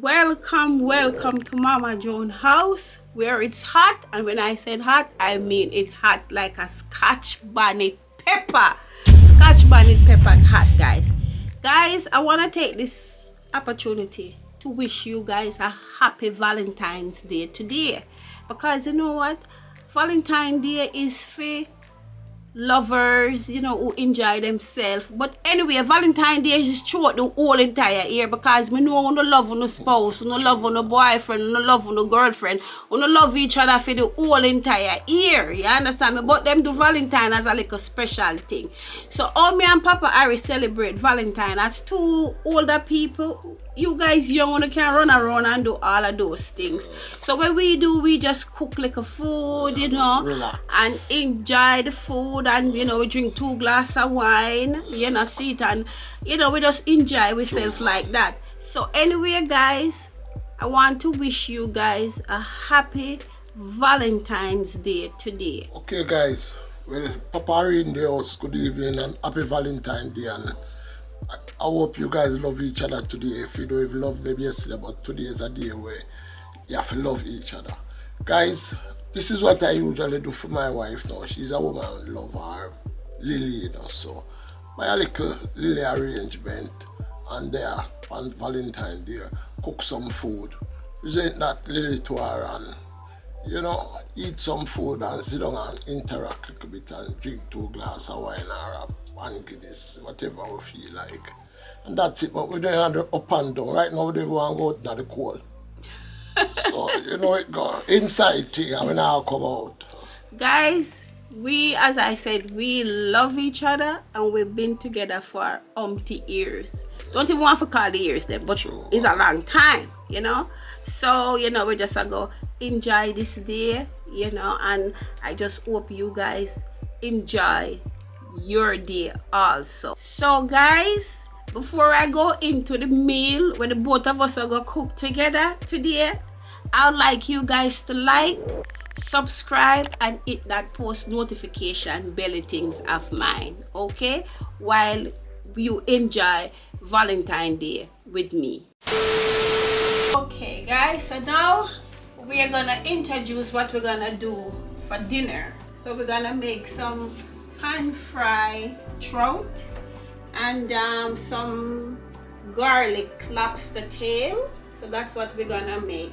Welcome to Mama Joan house where it's hot, and when I said hot, I mean it's hot like a Scotch bonnet pepper. Scotch bonnet pepper hot, guys. Guys, I want to take this opportunity to wish you guys a happy Valentine's Day today, because you know what? Valentine's Day is for lovers, you know, who enjoy themselves. But anyway, Valentine's Day is throughout the whole entire year, because we know no love on no spouse, no love on no boyfriend, no love on no girlfriend, we no love each other for the whole entire year. You understand me? But them do Valentine as a little special thing. So all me and Papa Harry celebrate Valentine as two older people. You guys young one can run around and do all of those things. So what we do, we just cook like a food, you know, and enjoy the food, and you know, we drink 2 glasses of wine, you know, sit and you know, we just enjoy ourselves like that. So anyway, guys, I want to wish you guys a happy Valentine's Day today. Okay, guys. Well, Papa Harry in the house, good evening and happy Valentine's Day. And I hope you guys love each other today. If you don't even love them yesterday, but today is a day where you have to love each other. Guys, this is what I usually do for my wife now. She's a woman, love her, Lily, you know. So my little Lily arrangement and there on Valentine's Day, cook some food, present that Lily to her, and you know, eat some food and sit down and interact a little bit and drink 2 glasses of wine or one Guinness, whatever we feel like. And that's it. But we don't have the up and down. Right now we don't want to go out in the cold. So, you know, it go inside thing and we now come out. Guys, we, as I said, we love each other and we've been together for umpty years. Don't even want to call the years then, but True. It's a long time, you know. So, you know, we just go enjoy this day, you know, and I just hope you guys enjoy your day also. So guys, before I go into the meal where the both of us are gonna cook together today, I would like you guys to like, subscribe, and hit that post notification belly things of mine, okay, while you enjoy Valentine's Day with me. Okay guys, so now we are gonna introduce what we're gonna do for dinner. So we're gonna make some pan-fried trout and some garlic lobster tail. So that's what we're gonna make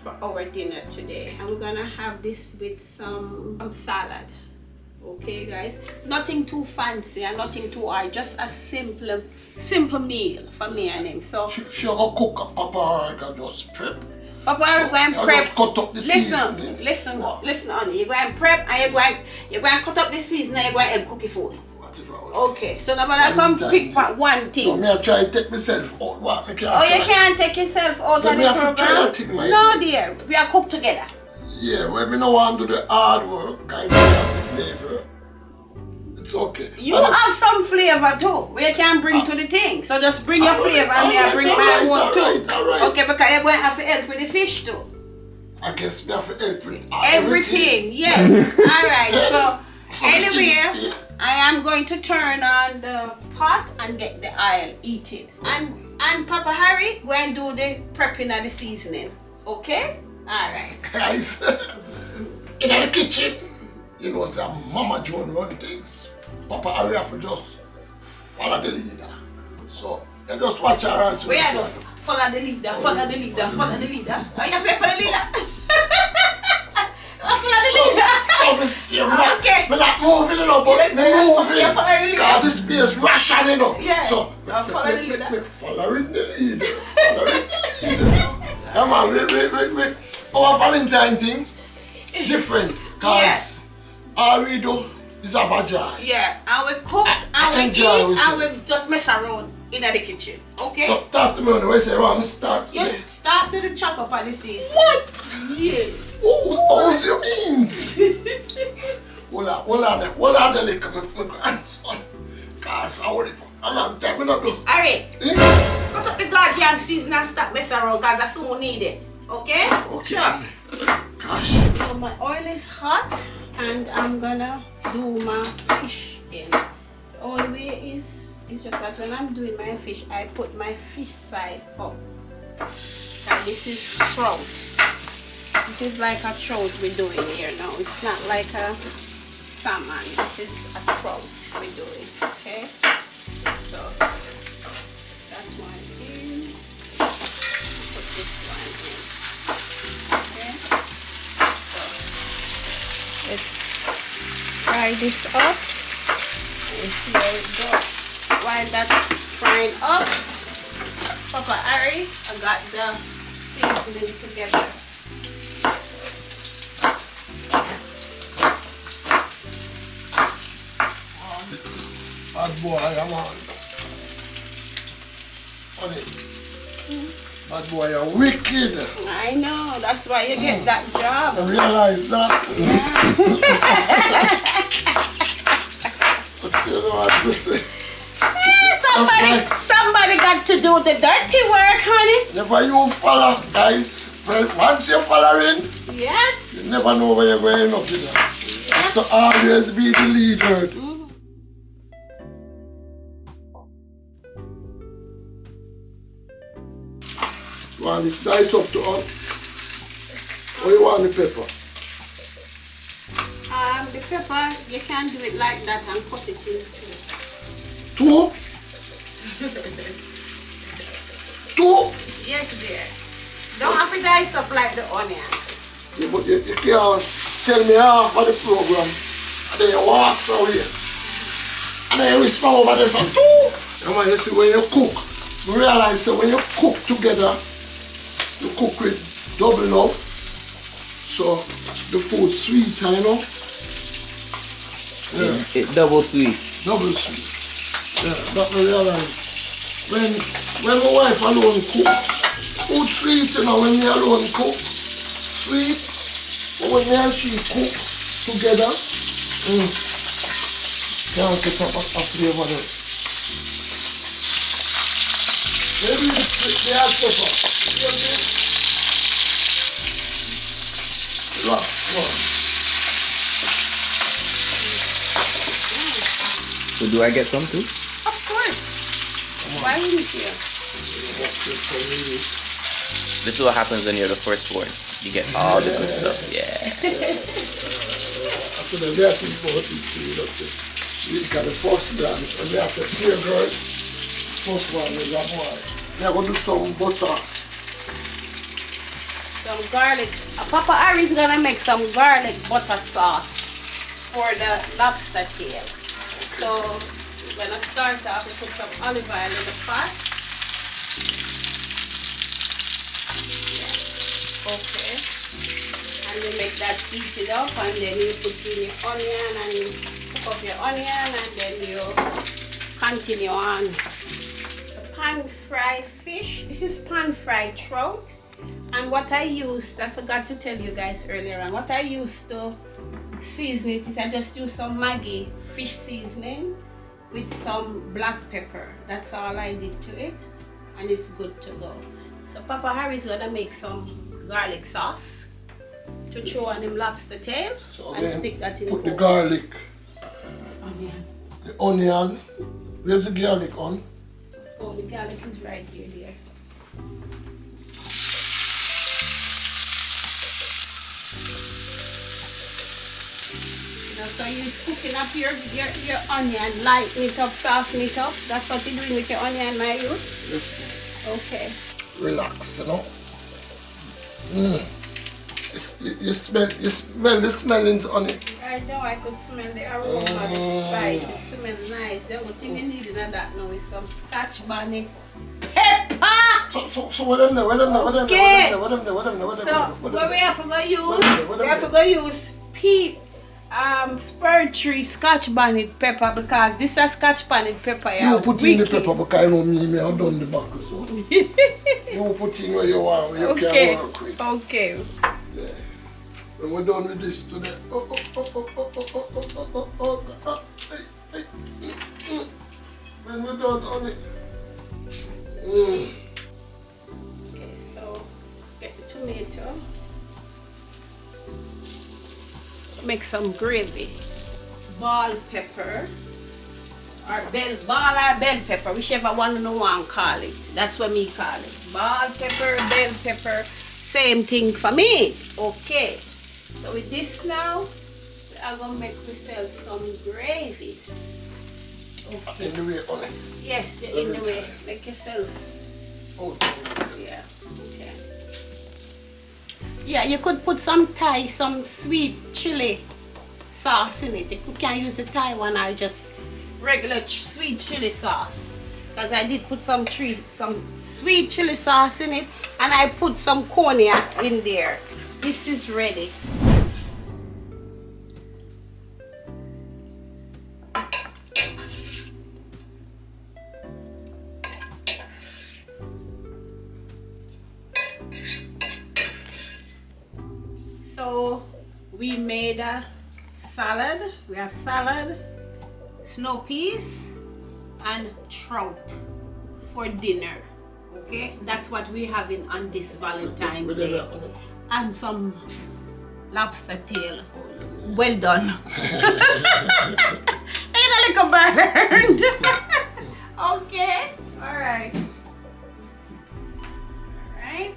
for our dinner today, and we're gonna have this with some salad. Okay guys, nothing too fancy and nothing too hard, just a simple meal for me and him. So she gonna cook a Papa Harry just prep. Papa Harry go and prep. Just cut up the seasoning. Listen, honey. You go and prep and you go and cut up the seasoning and you go and cook your food. Whatever. Okay, so now I come pick one thing. No, me I try to take myself out. What? Me can't Oh, try. you can't take yourself out of the program? No, dear. We are cooked together. Yeah, well, me no want to do the hard work, kind of have the flavor. It's okay. You have some flavor too. We can bring to the thing. So just bring your flavor and I bring my own too. Alright. Okay, because you're going to have to help with the fish too. I guess me have to help with Everything, yes. Alright, so anyway, I am going to turn on the pot and get the oil heated. And Papa Harry, go and do the prepping of the seasoning. Okay? Alright. Guys, in the kitchen, you know, say Mama Joan run things. Papa Harry have to just follow the leader. So, you just watch her as we are follow the leader, follow the leader, follow the leader. Oh, you say follow the leader? Follow the leader. So, Mr. Okay. We're not moving, you know, but moving. God, this space ration, you know. Yeah. So, follow the leader. Following the leader. Following the leader. Come on, wait. Our Valentine thing, different. Because all we do is have a jar. Yeah, and we cook and we eat and we just mess around in the kitchen. Okay? So talk to me on the way, say, well, I'm start. You start to the chop up on the season. What? Yes. What's your means? Hold on, the liquor, my grandson. Because I want it for a long time, we not do. Alright. Cut up the goddamn season and stop messing around because I soon need it. Okay? Okay. Sure. Gosh. So my oil is hot and I'm gonna do my fish in. The only way is just that when I'm doing my fish, I put my fish side up. This is trout. It is like a trout we're doing here now. It's not like a salmon. This is a trout we're doing. Okay. So that one in. Put this one in. Okay. So let's fry this up. And see how it goes. While that's frying up, Papa Ari, I got the seasoning together. Bad boy, I want. Honey. Bad boy, you're wicked. I know, that's why you get that job. I realize that. But you know what to say. Somebody got to do the dirty work, honey. Never you follow, guys. Well, once you're following, yes, you never know where you're going up, you know. Yes. You have to always be the leader. You want this dice up to us? Or you want the pepper? The pepper, you can do it like that and cut it in two. Two? Two? Yes, dear. Don't have to dice up like the onion. Yeah, but you can't tell me half of the program and then you walk away. And then you whisper over there and two. And when you see when you cook, you realize that when you cook together, you cook with double love. So the food sweet, you know? Yeah. It double sweet. Double sweet. Yeah, that I realize. When my wife alone cook, food sweet, you know, when me alone cook, sweet. But when me and she cook together, can't get up a flavor there. Maybe the hot pepper. So do I get some too? Of course. Why wouldn't you? This is what happens when you're the firstborn. You get all the good stuff. Yeah. After the last report, we got the first one, and we have to clear girl. First one is that boy. They're going to do some butter. Some garlic. Papa Ari's gonna make some garlic butter sauce for the lobster tail. So we're gonna start off and put some olive oil in the pot. Yeah. Okay. And you make that heat it up, and then you put in your onion and cook up your onion, and then you continue on. The pan fried fish. This is pan fried trout. And what I used, I forgot to tell you guys earlier on, what I used to season it is I just use some Maggi fish seasoning with some black pepper. That's all I did to it, and it's good to go. So Papa Harry's gonna make some garlic sauce to throw on him lobster tail, so and stick that in put the the garlic, onion. the onion. Where's the garlic on? Oh, the garlic is right here, dear. So you're cooking up your onion, lighten it up, soften it up. That's what you're doing with your onion, my youth? Yes. Okay. Relax, you know. You smell the smellings on it. I know, I could smell the aroma, the spice. It smells nice. The only thing you need in that now is some Scotch bonnet pepper. So what them there? What them there? What them there? What them there? What them there? What them there? So what we have to go use? We have to go use spur tree Scotch bonnet pepper, because this is Scotch bonnet pepper. You put in the pepper because I know me I done the back, so you put in where you want, where you can work with. Okay. Yeah. When we're done with this today. When we're done on it. Okay, so get the tomato. Make some gravy. Ball pepper or ball or bell pepper, whichever one you want to call it. That's what me call it. Ball pepper, bell pepper, same thing for me. Okay. So with this now, I'm gonna make myself some gravies. Okay. In the way, honey. Yes, you're in the way. Make yourself. Oh, Yeah. Okay. Yeah, you could put some sweet chili sauce in it. You can use the Thai one or just regular sweet chili sauce. Because I did put some sweet chili sauce in it, and I put some cognac in there. This is ready. So we made a salad. We have salad, snow peas, and trout for dinner. Okay, that's what we're having on this Valentine's Day. And some lobster tail. Well done. Ain't a little burned. Okay, all right. All right.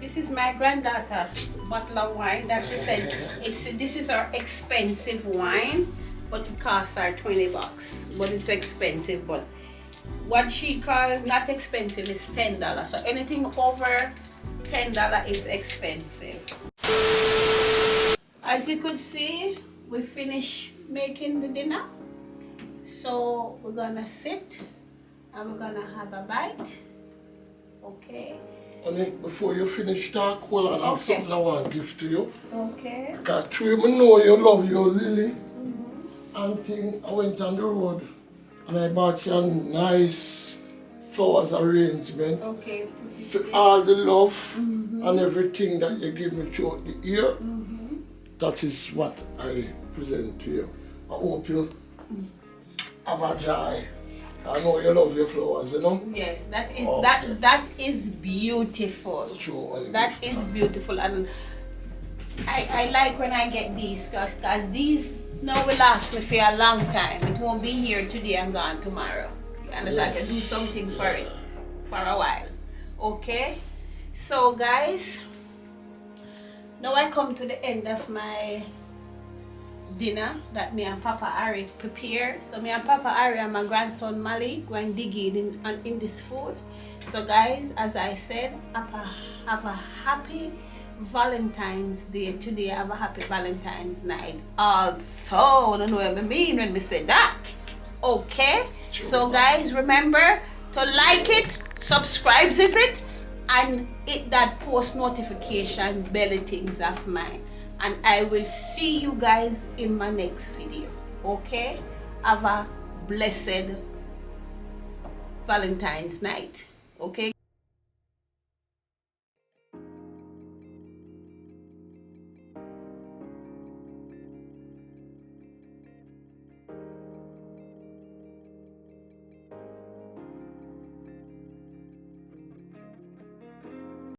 This is my granddaughter bottle of wine that she said this is her expensive wine, but it costs her $20. But it's expensive. But what she calls not expensive is $10. So anything over $10 is expensive. As you could see, we finished making the dinner. So we're gonna sit and we're gonna have a bite. Okay. Honey, before you finish talk, hold on, I have something I want to give to you. Okay. Because through me know you love your Lily. And thing, I went on the road and I bought you a nice flowers arrangement. Okay. For all the love and everything that you give me throughout the year. That is what I present to you. I hope you have a joy. I know you love your flowers, you know? Yes, that is Okay. that is beautiful. True. That is beautiful, and I like when I get these because these now will last me for a long time. It won't be here today and gone tomorrow. You understand? I can do something for it for a while. Okay? So guys, now I come to the end of my dinner that me and Papa Ari prepared. So me and Papa Ari and my grandson Mali going digging in this food. So guys, as I said, have a happy Valentine's Day today. Have a happy Valentine's night also. I don't know what I mean when we say that. Okay? So guys, remember to like it, subscribe it, and hit that post notification bell things of mine. And I will see you guys in my next video. Okay? Have a blessed Valentine's night. Okay?